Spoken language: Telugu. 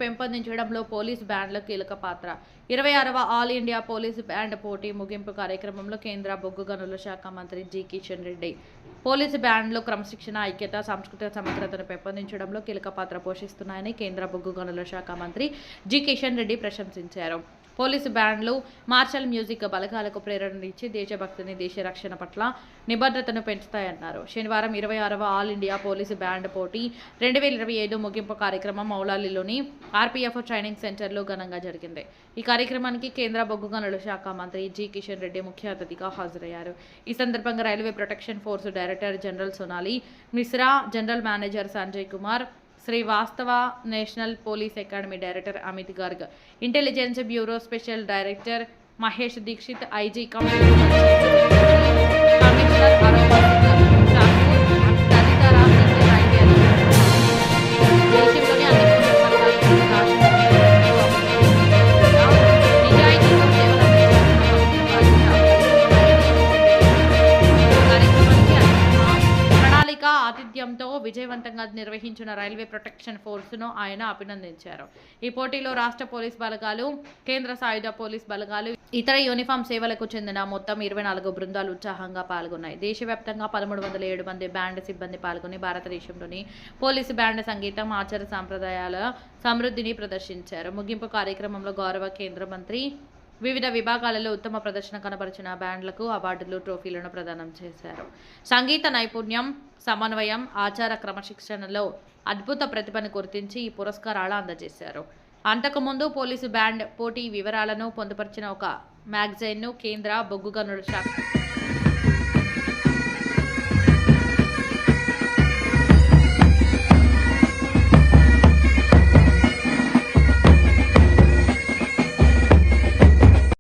పెంపొందించడంలో పోలీసు బ్యాండ్ల కీలక పాత్ర. 26వ ఆల్ ఇండియా పోలీసు బ్యాండ్ పోటీ ముగింపు కార్యక్రమంలో కేంద్ర బొగ్గు గనుల శాఖ మంత్రి జి. కిషన్ రెడ్డి పోలీసు బ్యాండ్లు క్రమశిక్షణ, ఐక్యత, సాంస్కృతిక సమగ్రతను పెంపొందించడంలో కీలక పాత్ర పోషిస్తున్నాయని కేంద్ర బొగ్గు గనుల శాఖ మంత్రి జి. కిషన్ రెడ్డి ప్రశంసించారు. పోలీసు బ్యాండ్లు మార్షల్ మ్యూజిక్ బలగాలకు ప్రేరణనిచ్చి దేశభక్తిని, దేశ రక్షణ పట్ల నిబద్ధతను పెంచుతాయన్నారు. శనివారం 26వ ఆల్ ఇండియా పోలీసు బ్యాండ్ పోటీ 2025 ముగింపు కార్యక్రమం మౌలాలిలోని ఆర్పీఎఫ్ ట్రైనింగ్ సెంటర్లో ఘనంగా జరిగింది. ఈ కార్యక్రమానికి కేంద్ర బొగ్గు గనుల శాఖ మంత్రి జి. కిషన్ రెడ్డి ముఖ్య అతిథిగా హాజరయ్యారు. ఈ సందర్భంగా railway protection force director general Sonali Mishra, general manager Sanjay Kumar, Srivastava, national police academy director Amit Garg, intelligence bureau special director Mahesh Dikshit, IG commissioner తదితర రైల్వే దేశంలోని అన్ని ఆతిథ్యంతో విజయవంతంగా నిర్వహించిన రైల్వే ప్రొటెక్షన్ ఫోర్స్ను ఆయన అభినందించారు. ఈ పోటీలో రాష్ట్ర పోలీస్ బలగాలు, కేంద్ర సాయుధ పోలీస్ బలగాలు, ఇతర యూనిఫామ్ సేవలకు చెందిన మొత్తం 24 బృందాలు ఉత్సాహంగా పాల్గొన్నాయి. దేశవ్యాప్తంగా 1307 మంది బ్యాండ్ సిబ్బంది పాల్గొని భారతదేశంలోని పోలీసు బ్యాండ్ సంగీతం, ఆచార సాంప్రదాయాల సమృద్ధిని ప్రదర్శించారు. ముగింపు కార్యక్రమంలో గౌరవ కేంద్ర మంత్రి వివిధ విభాగాలలో ఉత్తమ ప్రదర్శన కనబరిచిన బ్యాండ్లకు అవార్డులు, ట్రోఫీలను ప్రదానం చేశారు. సంగీత నైపుణ్యం, సమన్వయం, ఆచార క్రమశిక్షణలో అద్భుత ప్రతిభను గుర్తించి ఈ పురస్కారాలు అందజేశారు. అంతకుముందు పోలీసు బ్యాండ్ పోటీ వివరాలను పొందుపరిచిన ఒక మ్యాగజైన్ను కేంద్ర బొగ్గు గనుల శాఖ